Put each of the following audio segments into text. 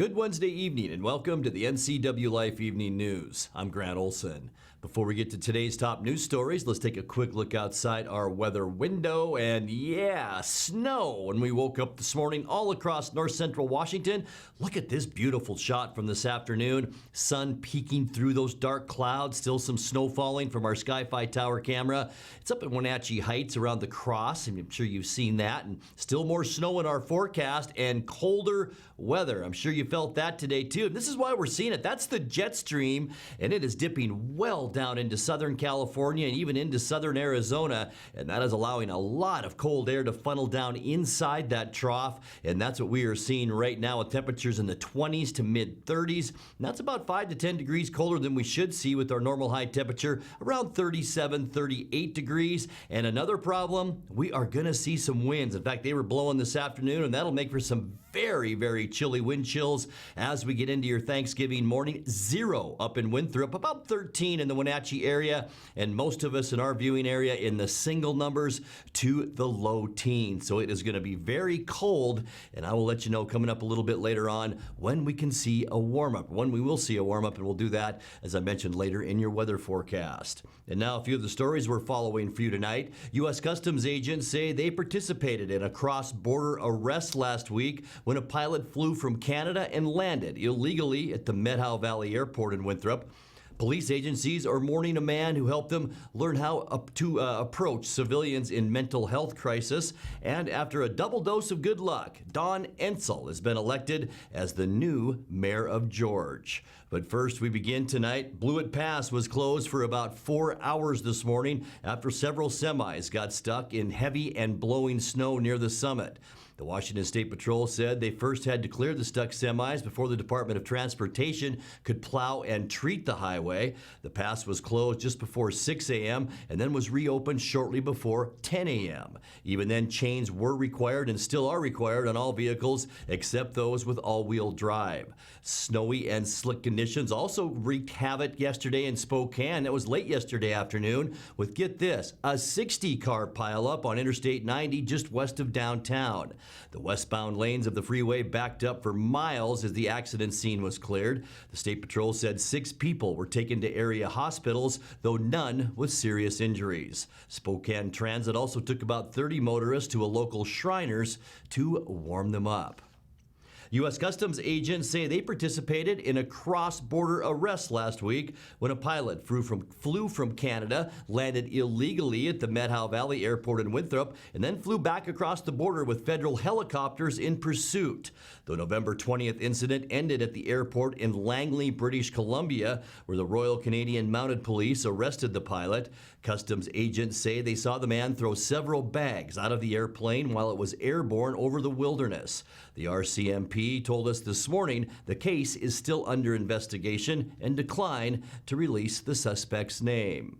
Good Wednesday evening and welcome to the NCWLIFE Evening News. I'm Grant Olson. Before we get to today's top news stories, let's take a quick look outside our weather window. And yeah, snow when we woke up this morning all across north central Washington. Look at this beautiful shot from this afternoon. Sun peeking through those dark clouds. Still some snow falling from our Sky-Fi tower camera. It's up at Wenatchee Heights around the cross, and I'm sure you've seen that. And still more snow in our forecast and colder weather. I'm sure you felt that today too. This is why we're seeing it. That's the jet stream, and it is dipping well down into Southern California and even into Southern Arizona, and that is allowing a lot of cold air to funnel down inside that trough, and that's what we are seeing right now with temperatures in the 20s to mid 30s. And that's about 5 to 10 degrees colder than we should see with our normal high temperature around 37, 38 degrees. And another problem, we are going to see some winds. In fact, they were blowing this afternoon, and that'll make for some very, very chilly wind chills as we get into your Thanksgiving morning. 0 up in Winthrop, about 13 in the Wenatchee area, and most of us in our viewing area in the single numbers to the low teens. So it is going to be very cold, and I will let you know coming up a little bit later on when we can see a warm-up, when we will see a warm-up, and we'll do that, as I mentioned, later in your weather forecast. And now a few of the stories we're following for you tonight. U.S. Customs agents say they participated in a cross-border arrest last week when a pilot flew from Canada and landed illegally at the Medhow Valley Airport in Winthrop. Police agencies are mourning a man who helped them learn how to approach civilians in mental health crisis. And after a double dose of good luck, Don Ensel has been elected as the new mayor of George. But first, we begin tonight. Blewett Pass was closed for about 4 hours this morning after several semis got stuck in heavy and blowing snow near the summit. The Washington State Patrol said they first had to clear the stuck semis before the Department of Transportation could plow and treat the highway. The pass was closed just before 6 a.m. and then was reopened shortly before 10 a.m. Even then, chains were required and still are required on all vehicles except those with all-wheel drive. Snowy and slick conditions also wreaked havoc yesterday in Spokane. It was late yesterday afternoon with, get this, a 60-car pileup on Interstate 90 just west of downtown. The westbound lanes of the freeway backed up for miles as the accident scene was cleared. The State Patrol said 6 people were taken to area hospitals, though none with serious injuries. Spokane Transit also took about 30 motorists to a local Shriners to warm them up. U.S. Customs agents say they participated in a cross-border arrest last week when a pilot flew from Canada, landed illegally at the Medhow Valley Airport in Winthrop, and then flew back across the border with federal helicopters in pursuit. The November 20th incident ended at the airport in Langley, British Columbia, where the Royal Canadian Mounted Police arrested the pilot. Customs agents say they saw the man throw several bags out of the airplane while it was airborne over the wilderness. The RCMP told us this morning the case is still under investigation and declined to release the suspect's name.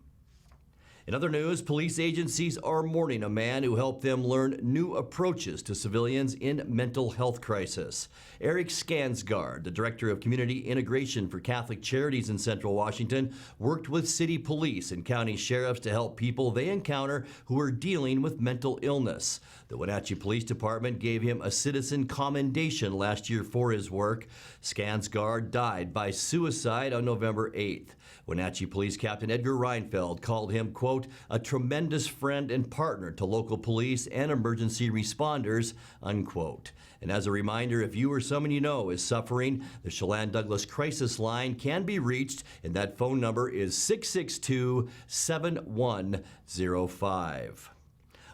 In other news, police agencies are mourning a man who helped them learn new approaches to civilians in mental health crisis. Eric Skansgard, the Director of Community Integration for Catholic Charities in Central Washington, worked with city police and county sheriffs to help people they encounter who are dealing with mental illness. The Wenatchee Police Department gave him a citizen commendation last year for his work. Skansgard died by suicide on November 8th. Wenatchee Police Captain Edgar Reinfeld called him, quote, a tremendous friend and partner to local police and emergency responders, unquote. And as a reminder, if you or someone you know is suffering, the Chelan Douglas Crisis Line can be reached, and that phone number is 662-7105.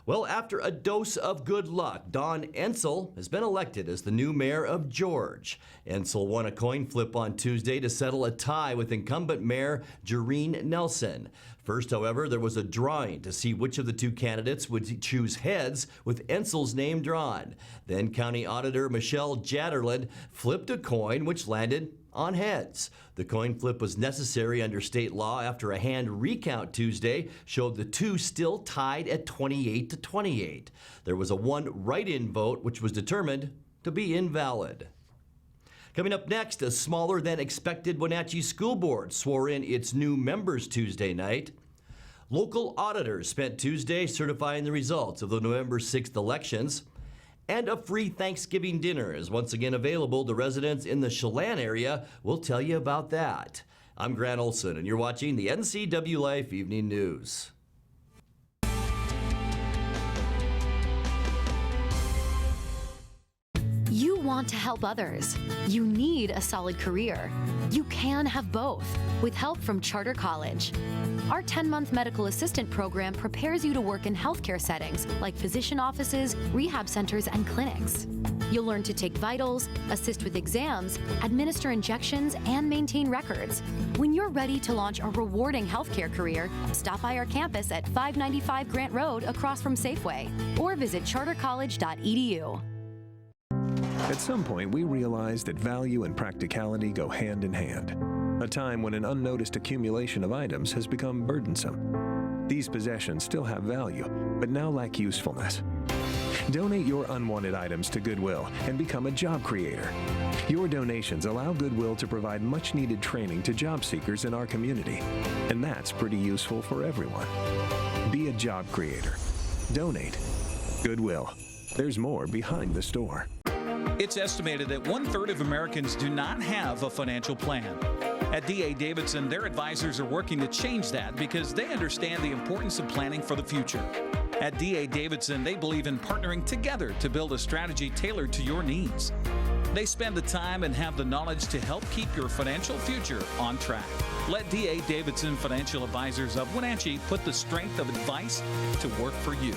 Well, after a dose of good luck, Don Ensel has been elected as the new mayor of George. Ensel won a coin flip on Tuesday to settle a tie with incumbent mayor Jareen Nelson. First, however, there was a drawing to see which of the two candidates would choose heads with Ensel's name drawn. Then County Auditor Michelle Jatterland flipped a coin which landed on heads. The coin flip was necessary under state law after a hand recount Tuesday showed the two still tied at 28 to 28. There was a one write-in vote which was determined to be invalid. Coming up next, a smaller than expected Wenatchee School Board swore in its new members Tuesday night. Local auditors spent Tuesday certifying the results of the November 6th elections. And a free Thanksgiving dinner is once again available to residents in the Chelan area. We'll tell you about that. I'm Grant Olson, and you're watching the NCWLIFE Evening News. You want to help others. You need a solid career. You can have both with help from Charter College. Our 10-month medical assistant program prepares you to work in healthcare settings like physician offices, rehab centers, and clinics. You'll learn to take vitals, assist with exams, administer injections, and maintain records. When you're ready to launch a rewarding healthcare career, stop by our campus at 595 Grant Road across from Safeway or visit chartercollege.edu. At some point, we realized that value and practicality go hand in hand. A time when an unnoticed accumulation of items has become burdensome. These possessions still have value, but now lack usefulness. Donate your unwanted items to Goodwill and become a job creator. Your donations allow Goodwill to provide much-needed training to job seekers in our community, and that's pretty useful for everyone. Be a job creator. Donate. Goodwill. There's more behind the store. It's estimated that 1/3 of Americans do not have a financial plan. At D.A. Davidson, their advisors are working to change that because they understand the importance of planning for the future. At D.A. Davidson, they believe in partnering together to build a strategy tailored to your needs. They spend the time and have the knowledge to help keep your financial future on track. Let D.A. Davidson Financial Advisors of Wenatchee put the strength of advice to work for you.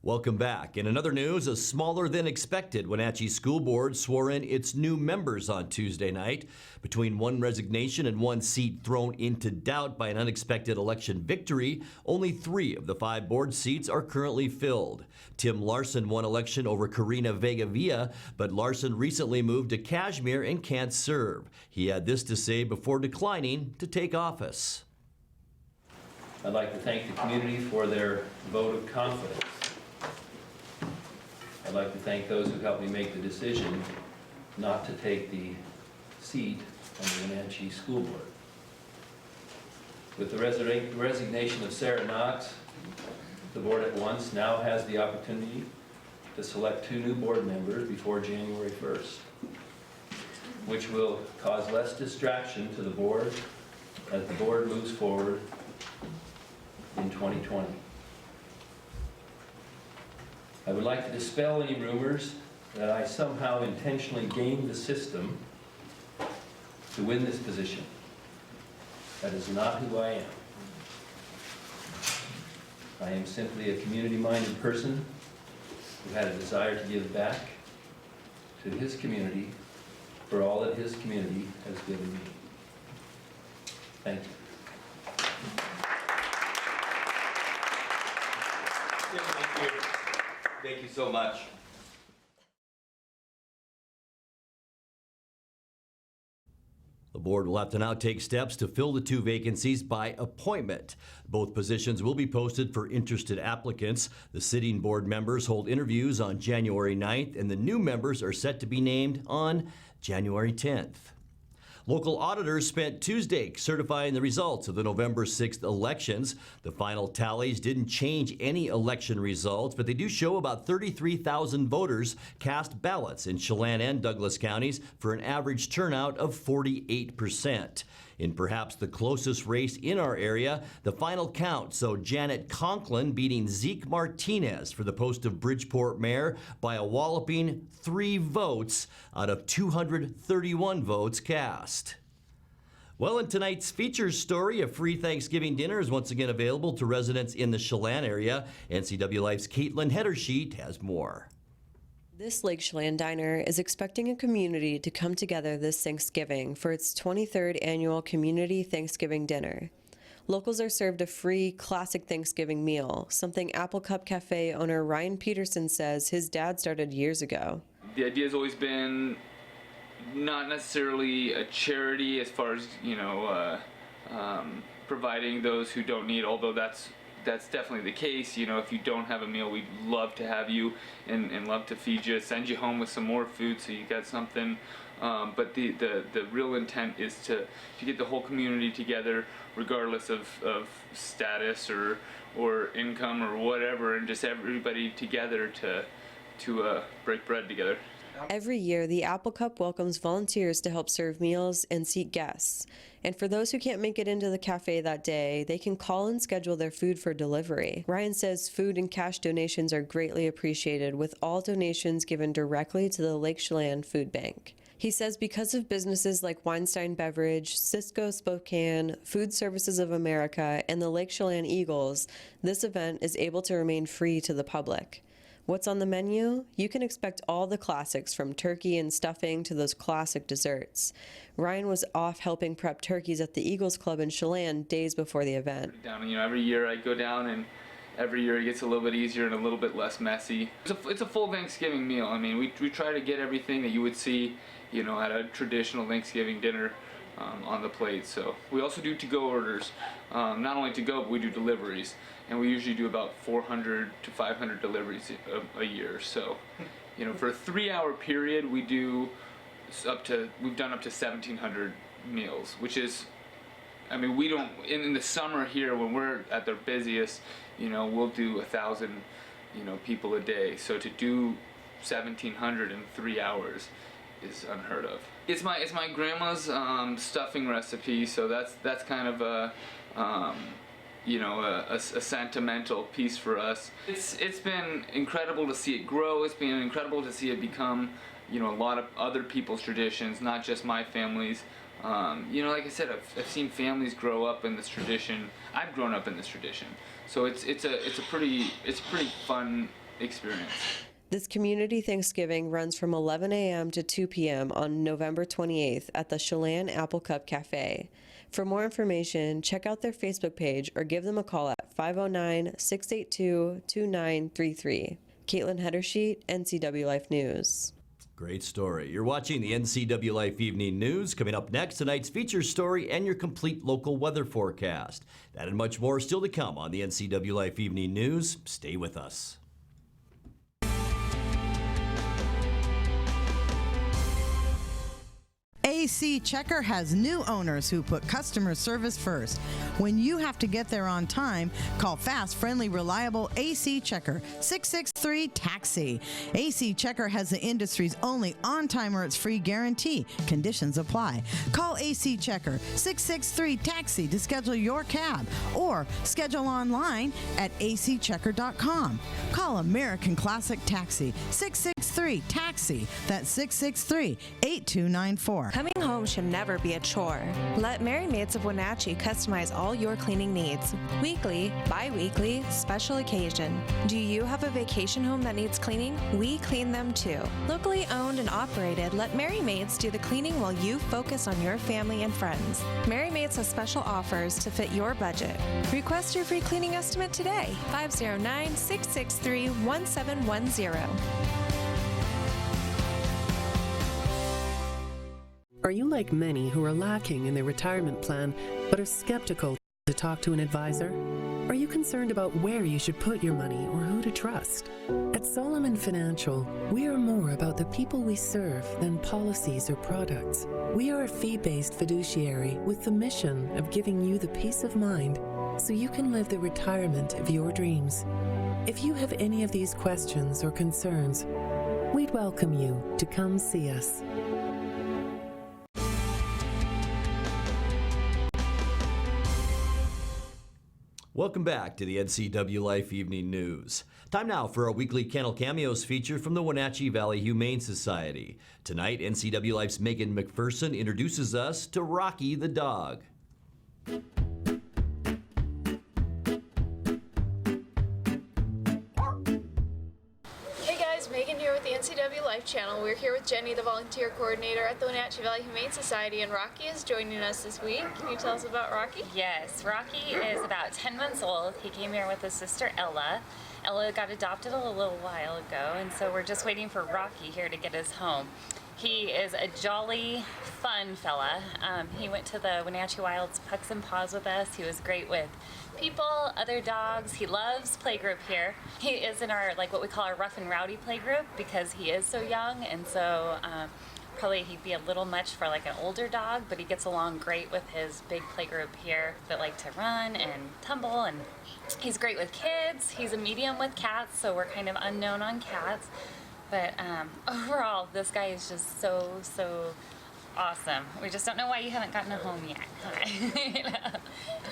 Welcome back. In another news, a smaller than expected Wenatchee School Board swore in its new members on Tuesday night. Between one resignation and one seat thrown into doubt by an unexpected election victory, only 3 of the 5 board seats are currently filled. Tim Larson won election over Karina Vega-Villa, but Larson recently moved to Kashmir and can't serve. He had this to say before declining to take office. I'd like to thank the community for their vote of confidence. I'd like to thank those who helped me make the decision not to take the seat on the Wenatchee School Board. With the resignation of Sarah Knox, the board at once now has the opportunity to select 2 new board members before January 1st, which will cause less distraction to the board as the board moves forward in 2020. I would like to dispel any rumors that I somehow intentionally gamed the system to win this position. That is not who I am. I am simply a community-minded person who had a desire to give back to his community for all that his community has given me. Thank you. Thank you. Thank you so much. The board will have to now take steps to fill the 2 vacancies by appointment. Both positions will be posted for interested applicants. The sitting board members hold interviews on January 9th, and the new members are set to be named on January 10th. Local auditors spent Tuesday certifying the results of the November 6th elections. The final tallies didn't change any election results, but they do show about 33,000 voters cast ballots in Chelan and Douglas counties for an average turnout of 48%. In perhaps the closest race in our area, the final count saw Janet Conklin beating Zeke Martinez for the post of Bridgeport mayor by a walloping 3 votes out of 231 votes cast. Well, in tonight's features story, a free Thanksgiving dinner is once again available to residents in the Chelan area. NCWLIFE's Caitlin Hedersheet has more. This Lake Chelan Diner is expecting a community to come together this Thanksgiving for its 23rd annual Community Thanksgiving Dinner. Locals are served a free classic Thanksgiving meal, something Apple Cup Cafe owner Ryan Peterson says his dad started years ago. The idea has always been not necessarily a charity as far as, providing those who don't need, although that's definitely the case. If you don't have a meal, we'd love to have you and love to feed you, send you home with some more food so you got something. But the real intent is to get the whole community together, regardless of status or income or whatever, and just everybody together to break bread together. Every year, the Apple Cup welcomes volunteers to help serve meals and seat guests. And for those who can't make it into the cafe that day, they can call and schedule their food for delivery. Ryan says food and cash donations are greatly appreciated, with all donations given directly to the Lake Chelan Food Bank. He says because of businesses like Weinstein Beverage, Cisco Spokane, Food Services of America, and the Lake Chelan Eagles, this event is able to remain free to the public. What's on the menu? You can expect all the classics, from turkey and stuffing to those classic desserts. Ryan was off helping prep turkeys at the Eagles Club in Chelan days before the event. Every year I go down, and every year it gets a little bit easier and a little bit less messy. It's a full Thanksgiving meal. I mean, we try to get everything that you would see, at a traditional Thanksgiving dinner on the plate. So we also do to-go orders. Not only to-go, but we do deliveries. And we usually do about 400 to 500 deliveries a year. So, for a 3-hour period, we've done up to 1,700 meals, which is, we don't, in the summer here when we're at their busiest, we'll do 1,000, people a day. So to do 1,700 in 3 hours is unheard of. It's my grandma's stuffing recipe, so that's kind of a sentimental piece for us. It's been incredible to see it grow. It's been incredible to see it become, a lot of other people's traditions, not just my family's. Like I said, I've seen families grow up in this tradition. I've grown up in this tradition, so it's a pretty fun experience. This community Thanksgiving runs from 11 a.m. to 2 p.m. on November 28th at the Chelan Apple Cup Cafe. For more information, check out their Facebook page or give them a call at 509-682-2933. Caitlin Hedersheet, NCWLIFE News. Great story. You're watching the NCWLIFE Evening News. Coming up next, tonight's feature story and your complete local weather forecast. That and much more still to come on the NCWLIFE Evening News. Stay with us. AC Checker has new owners who put customer service first. When you have to get there on time, call fast, friendly, reliable AC Checker, 663-TAXI. AC Checker has the industry's only on-time or it's free guarantee. Conditions apply. Call AC Checker, 663-TAXI to schedule your cab or schedule online at acchecker.com. Call American Classic Taxi, 663-TAXI. That's 663-8294. Coming home should never be a chore. Let Merry Maids of Wenatchee customize all your cleaning needs. Weekly, bi-weekly, special occasion. Do you have a vacation home that needs cleaning? We clean them too. Locally owned and operated, let Merry Maids do the cleaning while you focus on your family and friends. Merry Maids has special offers to fit your budget. Request your free cleaning estimate today. 509-663-1710. Are you like many who are lacking in their retirement plan but are skeptical to talk to an advisor? Are you concerned about where you should put your money or who to trust? At Solomon Financial, we are more about the people we serve than policies or products. We are a fee-based fiduciary with the mission of giving you the peace of mind so you can live the retirement of your dreams. If you have any of these questions or concerns, we'd welcome you to come see us. Welcome back to the NCWLIFE Evening News. Time now for a weekly Kennel Cameos feature from the Wenatchee Valley Humane Society. Tonight, NCWLIFE's Megan McPherson introduces us to Rocky the dog. Megan here with the NCWLIFE channel. We're here with Jenny, the volunteer coordinator at the Wenatchee Valley Humane Society, and Rocky is joining us this week. Can you tell us about Rocky? Yes, Rocky is about 10 months old. He came here with his sister Ella. Ella got adopted a little while ago, and so we're just waiting for Rocky here to get his home. He is a jolly, fun fella. He went to the Wenatchee Wilds Pucks and Paws with us. He was great with people, other dogs. He loves playgroup here. He is in our, what we call our rough and rowdy playgroup because he is so young, and so Probably he'd be a little much for like an older dog, but he gets along great with his big playgroup here that like to run and tumble, and he's great with kids. He's a medium with cats, so we're kind of unknown on cats. But overall, this guy is just so awesome. We just don't know why you haven't gotten a home yet. You know?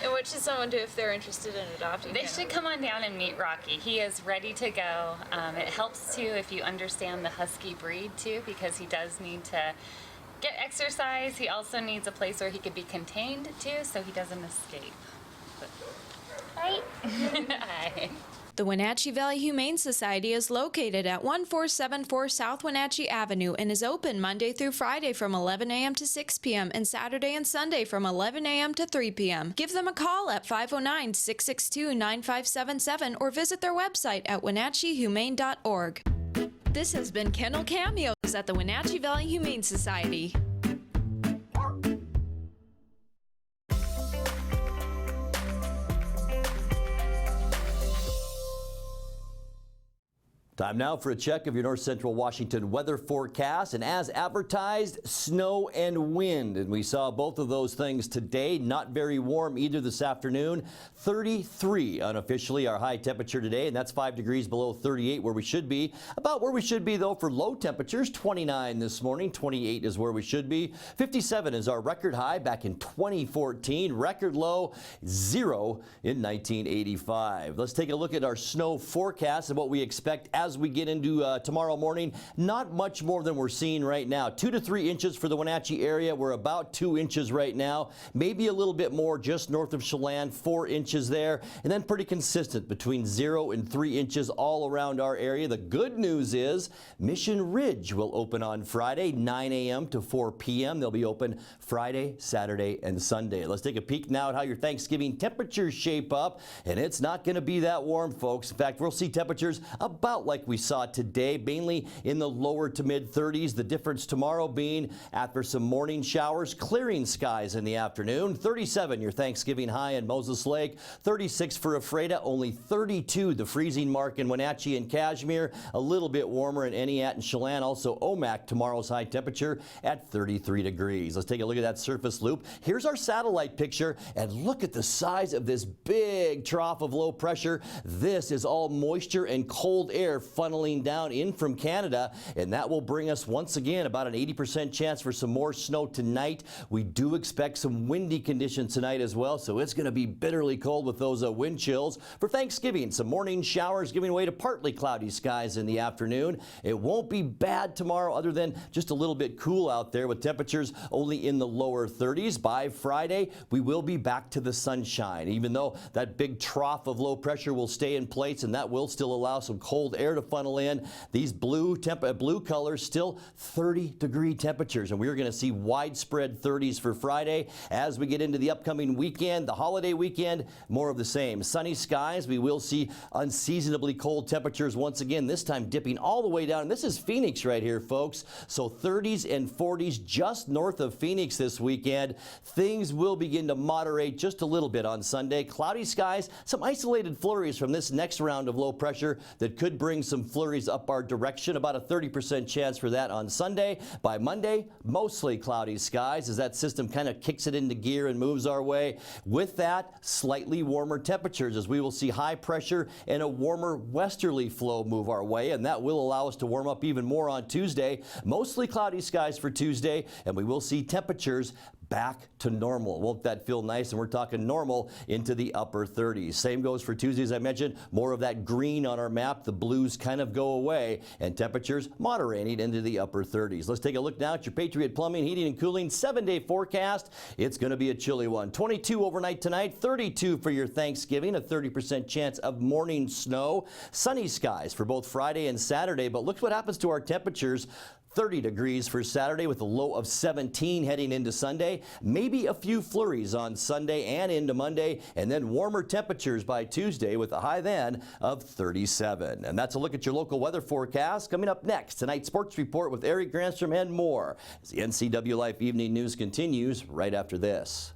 And what should someone do if they're interested in adopting They him? should come on down and meet Rocky. He is ready to go. It helps too if you understand the husky breed too, because he does need to get exercise. He also needs a place where he could be contained too, so he doesn't escape. Right? Hi. The Wenatchee Valley Humane Society is located at 1474 South Wenatchee Avenue and is open Monday through Friday from 11 a.m. to 6 p.m. and Saturday and Sunday from 11 a.m. to 3 p.m. Give them a call at 509-662-9577 or visit their website at wenatcheehumane.org. This has been Kennel Cameos at the Wenatchee Valley Humane Society. Time now for a check of your North Central Washington weather forecast, and as advertised, snow and wind. And we saw both of those things today. Not very warm either this afternoon. 33 unofficially our high temperature today, and that's 5 degrees below 38 where we should be. About where we should be though for low temperatures, 29 this morning, 28 is where we should be. 57 is our record high back in 2014. Record low, 0 in 1985. Let's take a look at our snow forecast and what we expect as we get into tomorrow morning. Not much more than we're seeing right now. 2 to 3 inches for the Wenatchee area. We're about 2 inches right now. Maybe a little bit more just north of Chelan, 4 inches there. And then pretty consistent between 0 and 3 inches all around our area. The good news is Mission Ridge will open on Friday, 9 a.m. to 4 p.m. They'll be open Friday, Saturday, and Sunday. Let's take a peek now at how your Thanksgiving temperatures shape up. And it's not going to be that warm, folks. In fact, we'll see temperatures about like we saw today, mainly in the lower to mid 30s. The difference tomorrow being after some morning showers, clearing skies in the afternoon. 37 your Thanksgiving high in Moses Lake, 36 for Ephrata, only 32 the freezing mark in Wenatchee and Kashmir, a little bit warmer in Eniat and Chelan. Also Omak tomorrow's high temperature at 33 degrees. Let's take a look at that surface loop. Here's our satellite picture, and look at the size of this big trough of low pressure. This is all moisture and cold air funneling down in from Canada, and that will bring us once again about an 80% chance for some more snow tonight. We do expect some windy conditions tonight as well, so it's going to be bitterly cold with those wind chills. For Thanksgiving, some morning showers giving way to partly cloudy skies in the afternoon. It won't be bad tomorrow other than just a little bit cool out there with temperatures only in the lower 30s. By Friday, we will be back to the sunshine, even though that big trough of low pressure will stay in place, and that will still allow some cold air to funnel in. These blue colors, still 30-degree temperatures, and we're going to see widespread 30s for Friday. As we get into the upcoming weekend, the holiday weekend, more of the same. Sunny skies. We will see unseasonably cold temperatures once again, this time dipping all the way down. And this is Phoenix right here, folks. So 30s and 40s just north of Phoenix this weekend. Things will begin to moderate just a little bit on Sunday. Cloudy skies, some isolated flurries from this next round of low pressure that could bring some flurries up our direction. About a 30% chance for that on Sunday. By Monday, mostly cloudy skies as that system kind of kicks it into gear and moves our way. With that, slightly warmer temperatures as we will see high pressure and a warmer westerly flow move our way, and that will allow us to warm up even more on Tuesday. Mostly cloudy skies for Tuesday, and we will see temperatures back to normal. Won't that feel nice? And we're talking normal into the upper 30s. Same goes for Tuesday, as I mentioned. More of that green on our map. The blues kind of go away, and temperatures moderating into the upper 30s. Let's take a look now at your Patriot Plumbing, Heating, and Cooling 7-day forecast. It's going to be a chilly one. 22 overnight tonight, 32 for your Thanksgiving, a 30% chance of morning snow. Sunny skies for both Friday and Saturday, but look what happens to our temperatures. 30 degrees for Saturday with a low of 17 heading into Sunday. Maybe a few flurries on Sunday and into Monday, and then warmer temperatures by Tuesday with a high then of 37. And that's a look at your local weather forecast. Coming up next, tonight's sports report with Eric Granstrom and more as the NCWLIFE Evening News continues right after this.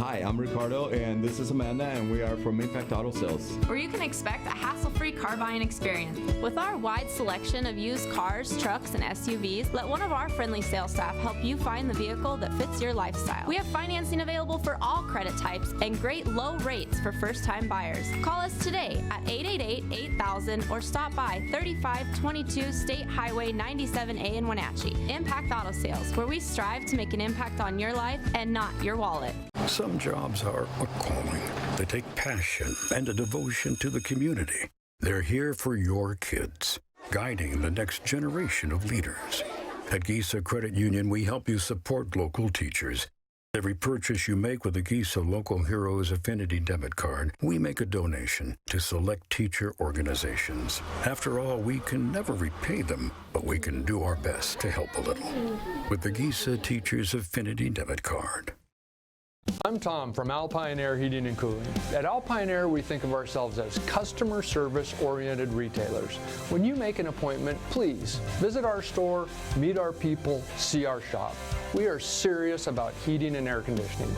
Hi, I'm Ricardo, and this is Amanda, and we are from Impact Auto Sales. Where you can expect a hassle-free car buying experience. With our wide selection of used cars, trucks, and SUVs, let one of our friendly sales staff help you find the vehicle that fits your lifestyle. We have financing available for all credit types and great low rates for first-time buyers. Call us today at 888-8000 or stop by 3522 State Highway 97A in Wenatchee. Impact Auto Sales, where we strive to make an impact on your life and not your wallet. Some jobs are a calling. They take passion and a devotion to the community. They're here for your kids, guiding the next generation of leaders. At Gisa Credit Union, we help you support local teachers. Every purchase you make with the Gisa Local Heroes Affinity Debit Card, we make a donation to select teacher organizations. After all, we can never repay them, but we can do our best to help a little with the Gisa Teachers Affinity Debit Card. I'm Tom from Alpine Air Heating and Cooling. At Alpine Air, we think of ourselves as customer service-oriented retailers. When you make an appointment, please visit our store, meet our people, see our shop. We are serious about heating and air conditioning.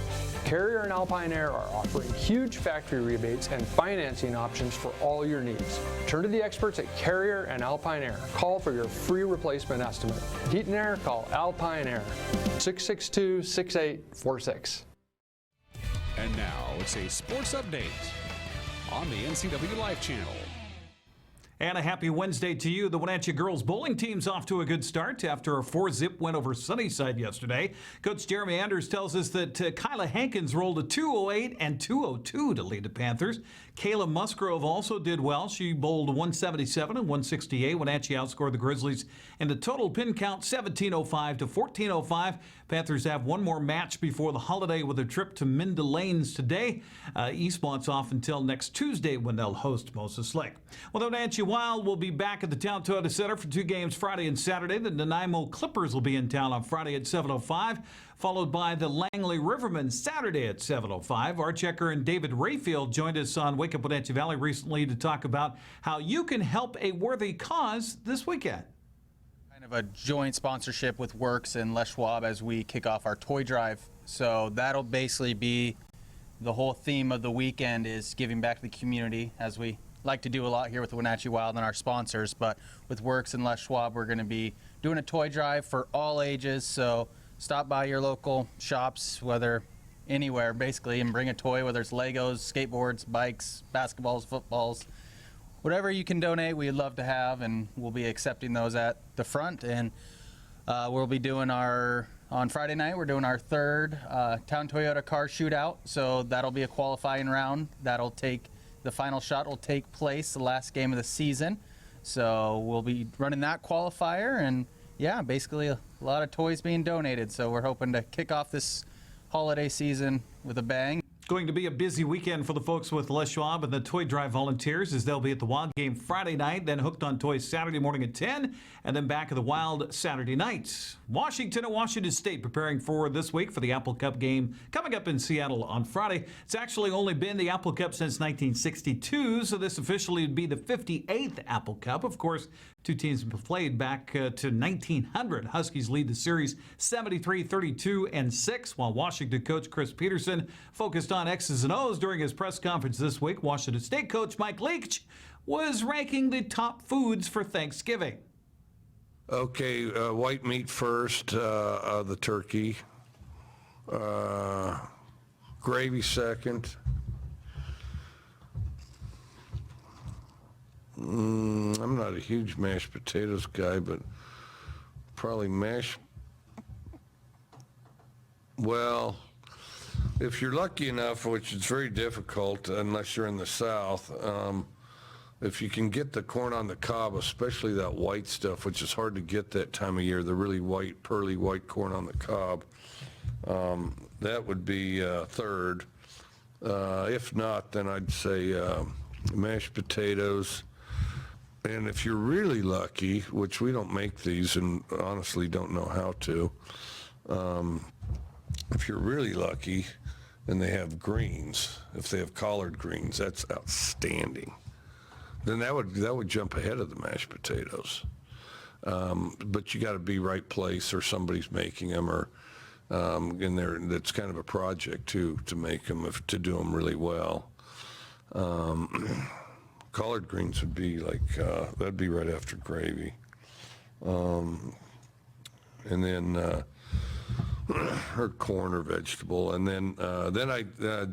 Carrier and Alpine Air are offering huge factory rebates and financing options for all your needs. Turn to the experts at Carrier and Alpine Air. Call for your free replacement estimate. Heat and air, call Alpine Air, 662-6846. And now it's a sports update on the NCWLIFE channel. And a happy Wednesday to you. The Wenatchee girls bowling team's off to a good start after a 4-zip win over Sunnyside yesterday. Coach Jeremy Anders tells us that Kyla Hankins rolled a 208 and 202 to lead the Panthers. Kayla Musgrove also did well. She bowled 177 and 168. Wenatchee outscored the Grizzlies in the total pin count 1705 to 1405. Panthers have one more match before the holiday with a trip to Minda Lanes today. Eastmont's off until next Tuesday when they'll host Moses Lake. Well, the Wenatchee Wild will be back at the Town Toyota Center for 2 games Friday and Saturday. The Nanaimo Clippers will be in town on Friday at 7:05, followed by the Langley Rivermen Saturday at 7:05. Art Checker and David Rayfield joined us on Wake Up Wenatchee Valley recently to talk about how you can help a worthy cause this weekend. Kind of a joint sponsorship with Works and Les Schwab as we kick off our toy drive. So that'll basically be the whole theme of the weekend, is giving back to the community, as we like to do a lot here with the Wenatchee Wild and our sponsors. But with Works and Les Schwab, we're going to be doing a toy drive for all ages. So stop by your local shops, whether anywhere basically, and bring a toy, whether it's Legos, skateboards, bikes, basketballs, footballs, whatever you can donate, we'd love to have, and we'll be accepting those at the front. And we'll be doing on Friday night, we're doing our third Town Toyota car shootout. So that'll be a qualifying round. The final shot will take place the last game of the season. So we'll be running that qualifier, and yeah, basically a lot of toys being donated. So we're hoping to kick off this holiday season with a bang. Going to be a busy weekend for the folks with Les Schwab and the Toy Drive volunteers, as they'll be at the Wild game Friday night, then Hooked on Toys Saturday morning at 10, and then back at the Wild Saturday night. Washington and Washington State preparing for this week for the Apple Cup game coming up in Seattle on Friday. It's actually only been the Apple Cup since 1962, so this officially would be the 58th Apple Cup. Of course, two teams have played back to 1900. Huskies lead the series 73-32-6, while Washington coach Chris Peterson focused on X's and O's during his press conference this week. Washington State coach Mike Leach was ranking the top foods for Thanksgiving. Okay, white meat first, the turkey. Gravy second. I'm not a huge mashed potatoes guy, but probably well, if you're lucky enough, which is very difficult unless you're in the South, if you can get the corn on the cob, especially that white stuff, which is hard to get that time of year, the really white, pearly white corn on the cob, that would be third. If not, then I'd say mashed potatoes. And if you're really lucky, which we don't make these and honestly don't know how to, if you're really lucky and they have greens, if they have collard greens, that's outstanding. Then that would jump ahead of the mashed potatoes. But you got to be right place, or somebody's making them, or in there. That's kind of a project too, to make them, to do them really well. Collard greens would be like, that'd be right after gravy. And then or corn or vegetable. And then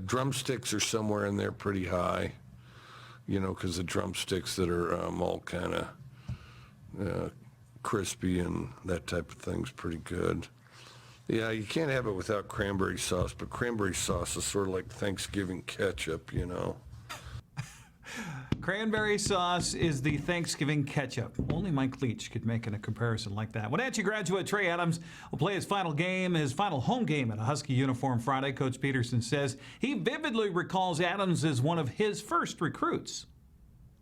drumsticks are somewhere in there pretty high, because the drumsticks that are all kind of crispy and that type of thing's pretty good. Yeah, you can't have it without cranberry sauce, but cranberry sauce is sort of like Thanksgiving ketchup, Cranberry sauce is the Thanksgiving ketchup. Only Mike Leach could make a comparison like that. Wenatchee graduate Trey Adams will play his final home game in a Husky uniform Friday. Coach Peterson says he vividly recalls Adams as one of his first recruits.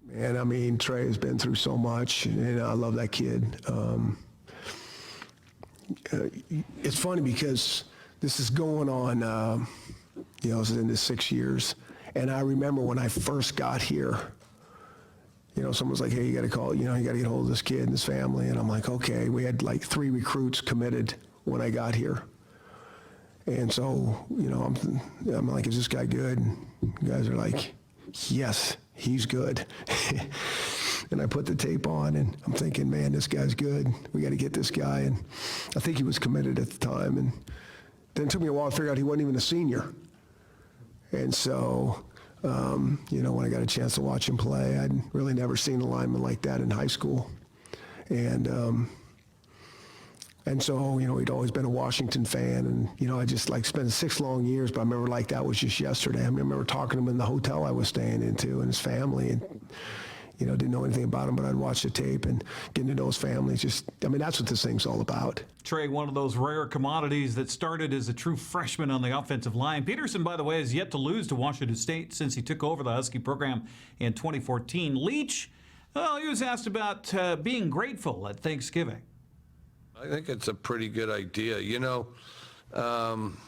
Man, I mean, Trey has been through so much, and I love that kid. It's funny because this is going on, it's in the 6 years. And I remember when I first got here, someone was like, hey, you got to call, you got to get hold of this kid and his family. And I'm like, okay. We had like 3 recruits committed when I got here. And so, I'm like, is this guy good? And guys are like, yes, he's good. And I put the tape on, and I'm thinking, man, this guy's good. We got to get this guy. And I think he was committed at the time. And then it took me a while to figure out he wasn't even a senior. And so, when I got a chance to watch him play, I'd really never seen a lineman like that in high school. And so, he'd always been a Washington fan. And, I just spent 6 long years, but I remember that was just yesterday. I remember talking to him in the hotel I was staying into and his family. And, didn't know anything about him, but I'd watch the tape and getting to know his family. That's what this thing's all about. Trey, one of those rare commodities that started as a true freshman on the offensive line. Peterson, by the way, has yet to lose to Washington State since he took over the Husky program in 2014. Leach, he was asked about being grateful at Thanksgiving. I think it's a pretty good idea. Some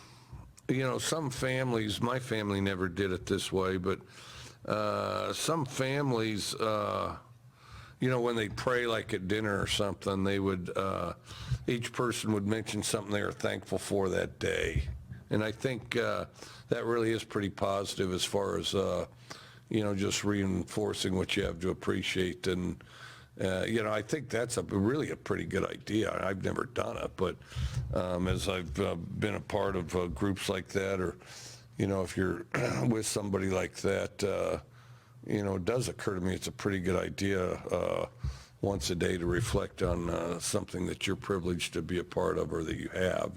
families, my family never did it this way, but some families, when they pray like at dinner or something, they would, each person would mention something they were thankful for that day. And I think that really is pretty positive as far as, just reinforcing what you have to appreciate. And, I think that's really a pretty good idea. I've never done it, but as I've been a part of groups like that, or if you're with somebody like that, it does occur to me it's a pretty good idea once a day to reflect on something that you're privileged to be a part of or that you have,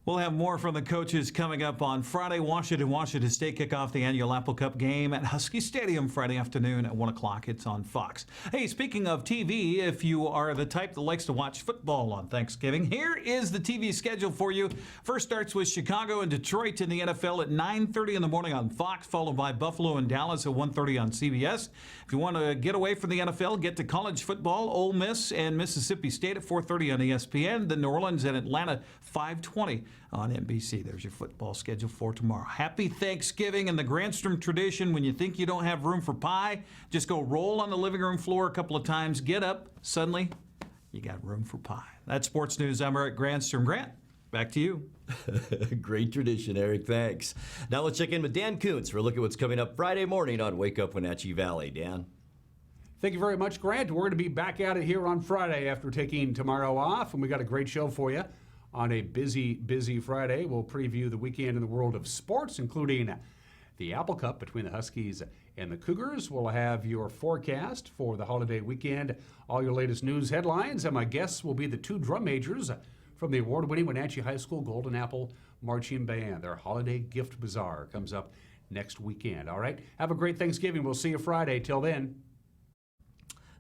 We'll have more from the coaches coming up on Friday. Washington State kick off the annual Apple Cup game at Husky Stadium Friday afternoon at 1 o'clock. It's on Fox. Hey, speaking of TV, if you are the type that likes to watch football on Thanksgiving, here is the TV schedule for you. First starts with Chicago and Detroit in the NFL at 9:30 in the morning on Fox, followed by Buffalo and Dallas at 1:30 on CBS. If you want to get away from the NFL, get to college football, Ole Miss and Mississippi State at 4:30 on ESPN, then New Orleans and Atlanta 5:20 on NBC. There's your football schedule for tomorrow. Happy Thanksgiving. And the Granstrom tradition, when you think you don't have room for pie, just go roll on the living room floor a couple of times, get up, suddenly you got room for pie. That's sports news. I'm Eric Granstrom. Grant, back to you. Great tradition, Eric. Thanks. Now let's check in with Dan Kuntz for a look at what's coming up Friday morning on Wake Up Wenatchee Valley. Dan? Thank you very much, Grant. We're going to be back at it here on Friday after taking tomorrow off, and we got a great show for you. On a busy, busy Friday, we'll preview the weekend in the world of sports, including the Apple Cup between the Huskies and the Cougars. We'll have your forecast for the holiday weekend, all your latest news headlines, and my guests will be the 2 drum majors from the award-winning Wenatchee High School Golden Apple Marching Band. Their holiday gift bazaar comes up next weekend. All right, have a great Thanksgiving. We'll see you Friday. Till then.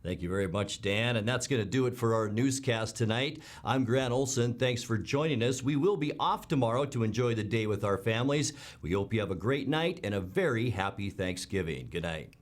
Thank you very much, Dan. And that's going to do it for our newscast tonight. I'm Grant Olson. Thanks for joining us. We will be off tomorrow to enjoy the day with our families. We hope you have a great night and a very happy Thanksgiving. Good night.